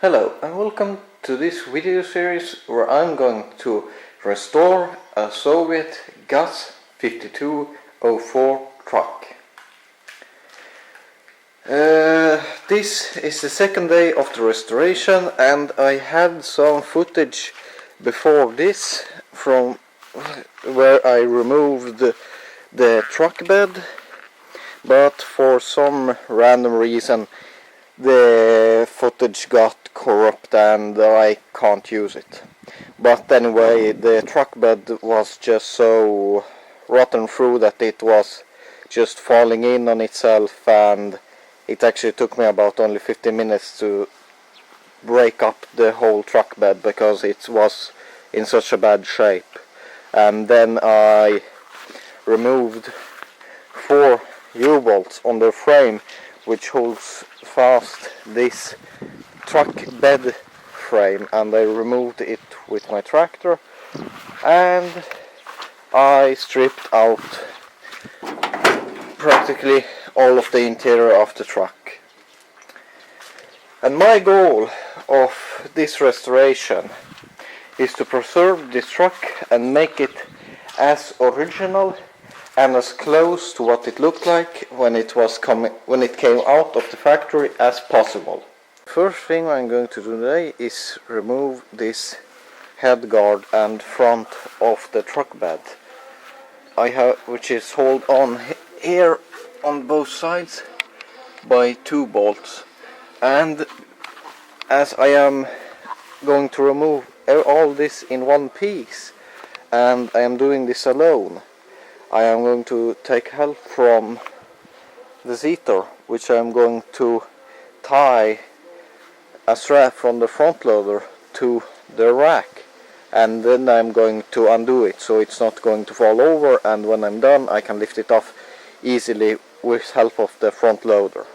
Hello and welcome to this video series where I'm going to restore a Soviet Gaz52-04 truck. This is the second day of the restoration, and I had some footage before this from where I removed the truck bed, but for some random reason the footage got corrupt and I can't use it. But anyway, the truck bed was just so rotten through that it was just falling in on itself, and it actually took me about only 15 minutes to break up the whole truck bed because it was in such a bad shape. And then I removed 4 U-bolts on the frame which holds fast this truck bed frame, and I removed it with my tractor and I stripped out practically all of the interior of the truck. And my goal of this restoration is to preserve this truck and make it as original and as close to what it looked like when it came out of the factory as possible. First thing I'm going to do today is remove this head guard and front of the truck bed, which is held on here on both sides by 2 bolts. And as I am going to remove all this in one piece, and I am doing this alone, I am going to take help from the seater, which I am going to tie a strap from the front loader to the rack, and then I'm going to undo it so it's not going to fall over, and when I'm done I can lift it off easily with help of the front loader.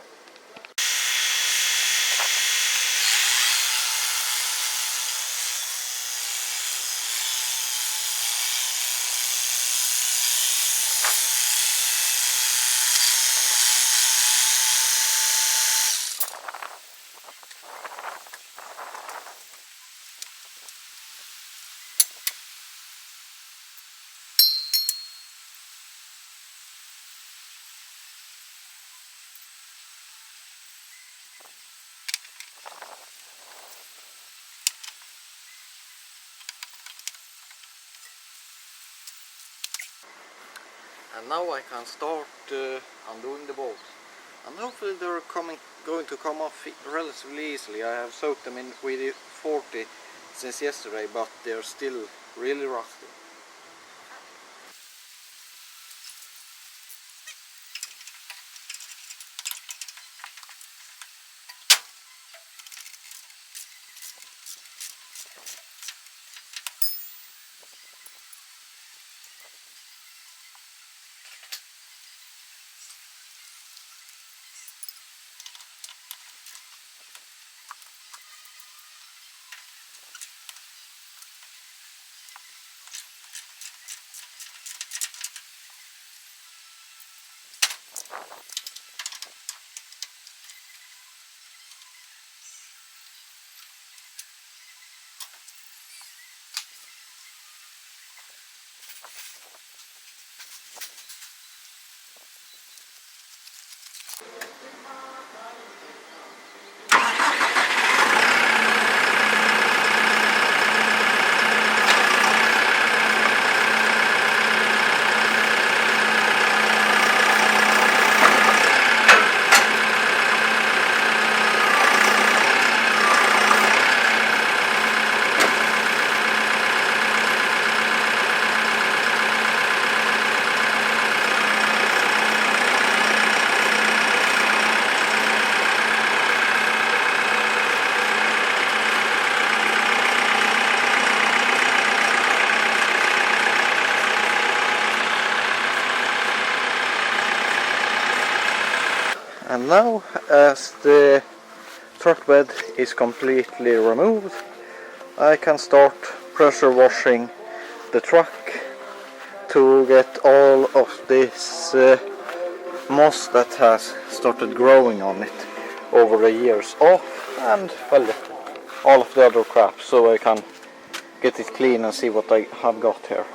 And now I can start undoing the bolts, and hopefully they're going to come off relatively easily. I have soaked them in with 40 since yesterday, but they're still really rusty. And now, as the truck bed is completely removed, I can start pressure washing the truck to get all of this moss that has started growing on it over the years off, and well, all of the other crap so I can get it clean and see what I have got here.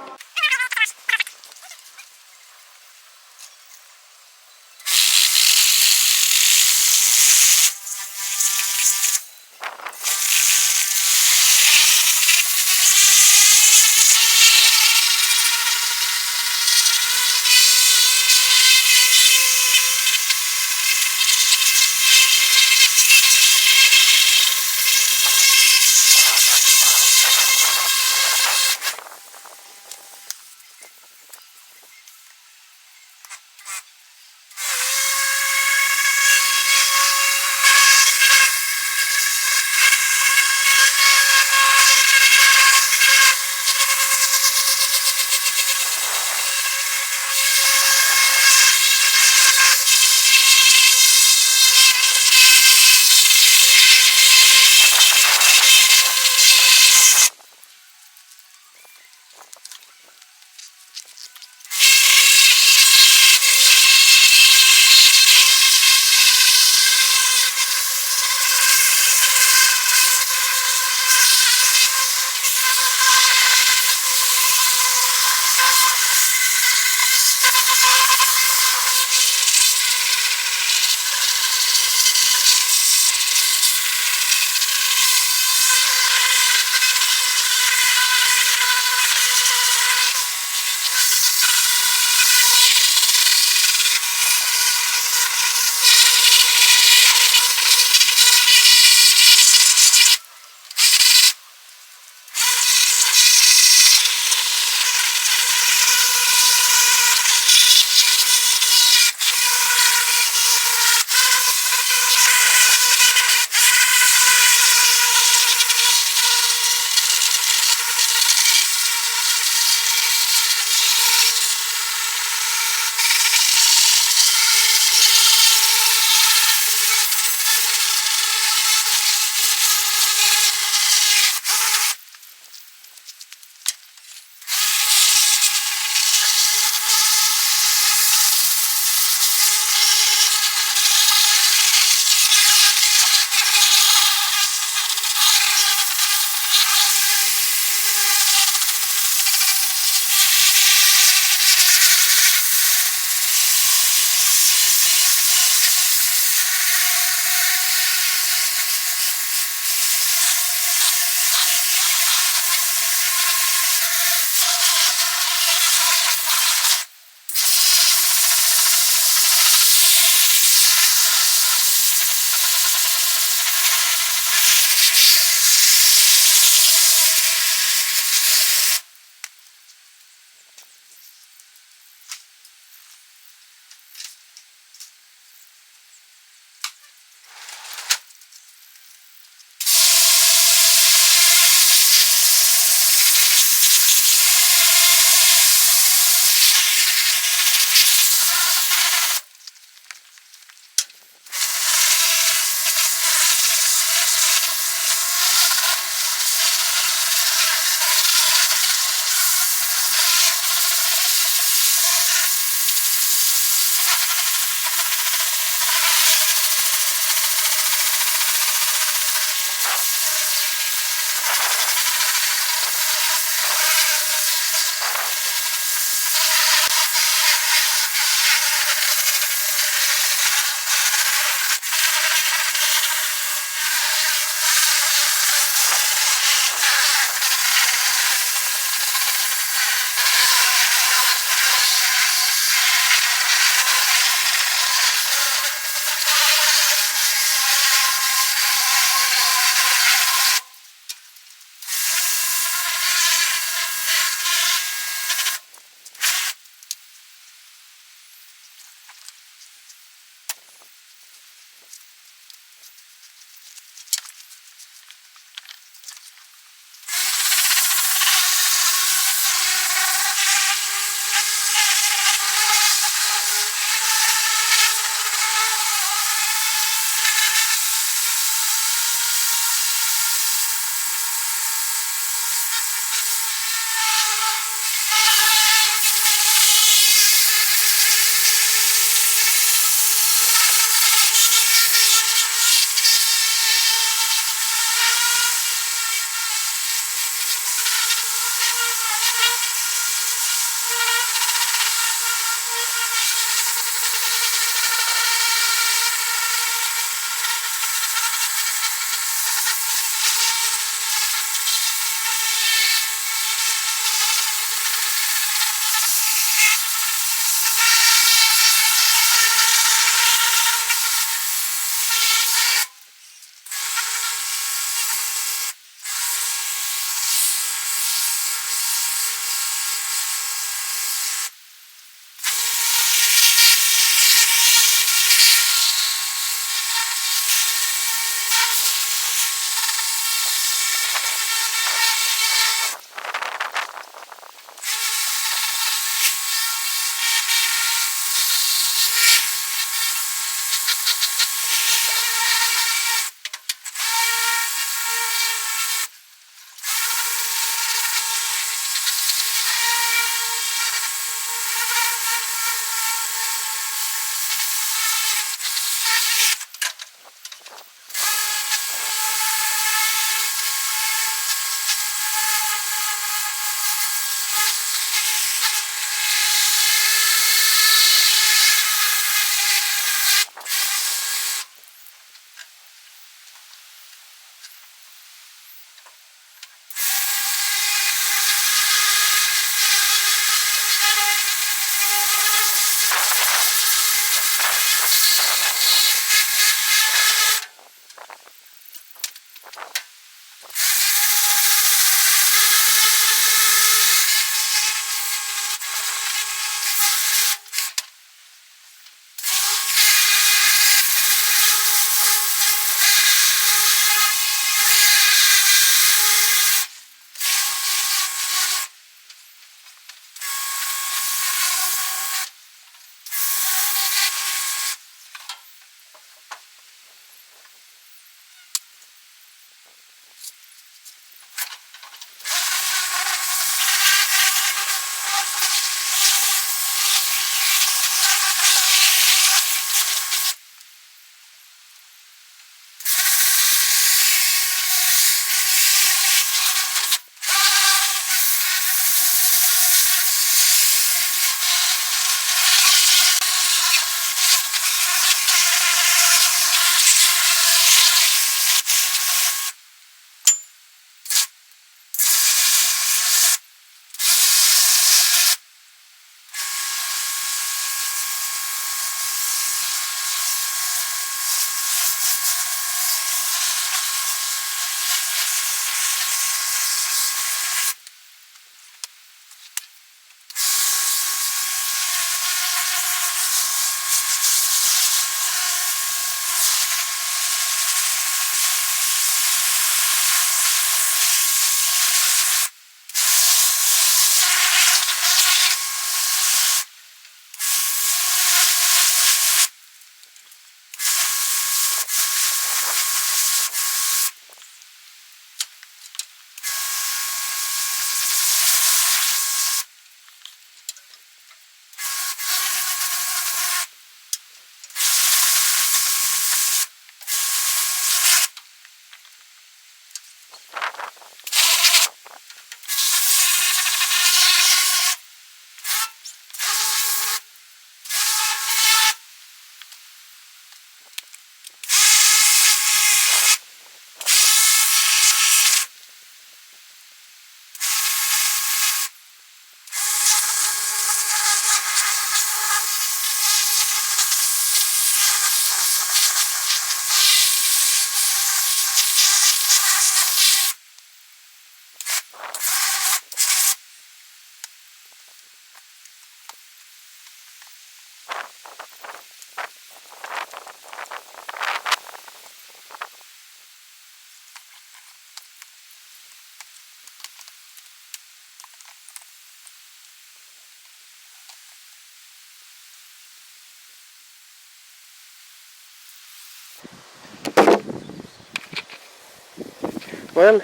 Well,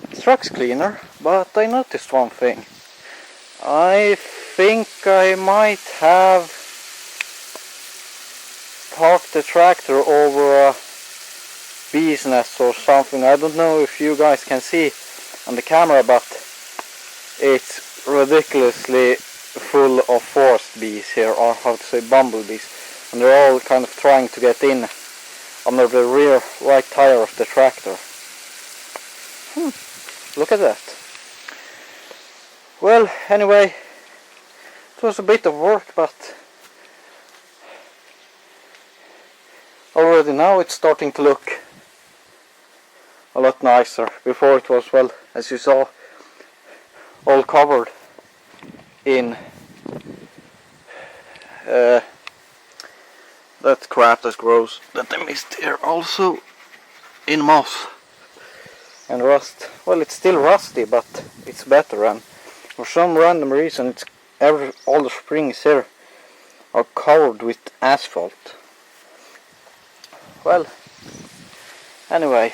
the truck's cleaner, but I noticed one thing. I think I might have parked the tractor over a bee's nest or something. I don't know if you guys can see on the camera, but it's ridiculously full of forest bees here, or how to say, bumblebees, and they're all kind of trying to get in under the rear right tire of the tractor. Look at that. Well, anyway, it was a bit of work, but already now it's starting to look a lot nicer. Before it was, well, as you saw, all covered in that crap that grows, that I missed here, also in moss and rust. Well, it's still rusty, but it's better, and for some random reason it's all the springs here are covered with asphalt. Well, anyway,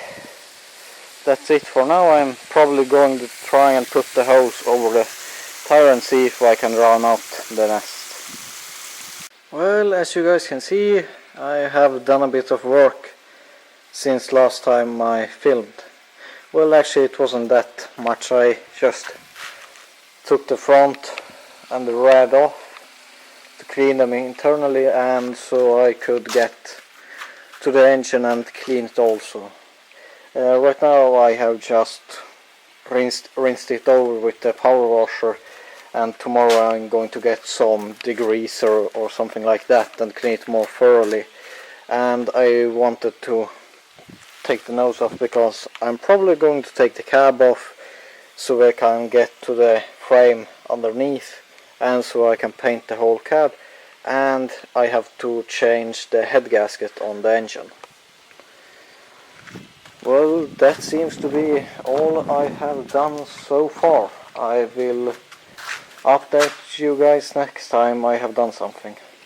that's it for now. I'm probably going to try and put the hose over the tire and see if I can drown out the nest. Well, as you guys can see, I have done a bit of work since last time I filmed. Well, actually it wasn't that much. I just took the front and the rad off to clean them internally, and so I could get to the engine and clean it also. Right now I have just rinsed it over with the power washer, and tomorrow I'm going to get some degreaser or something like that and clean it more thoroughly. And I wanted to take the nose off because I'm probably going to take the cab off so I can get to the frame underneath, and so I can paint the whole cab, and I have to change the head gasket on the engine. Well, that seems to be all I have done so far. I will update you guys next time I have done something.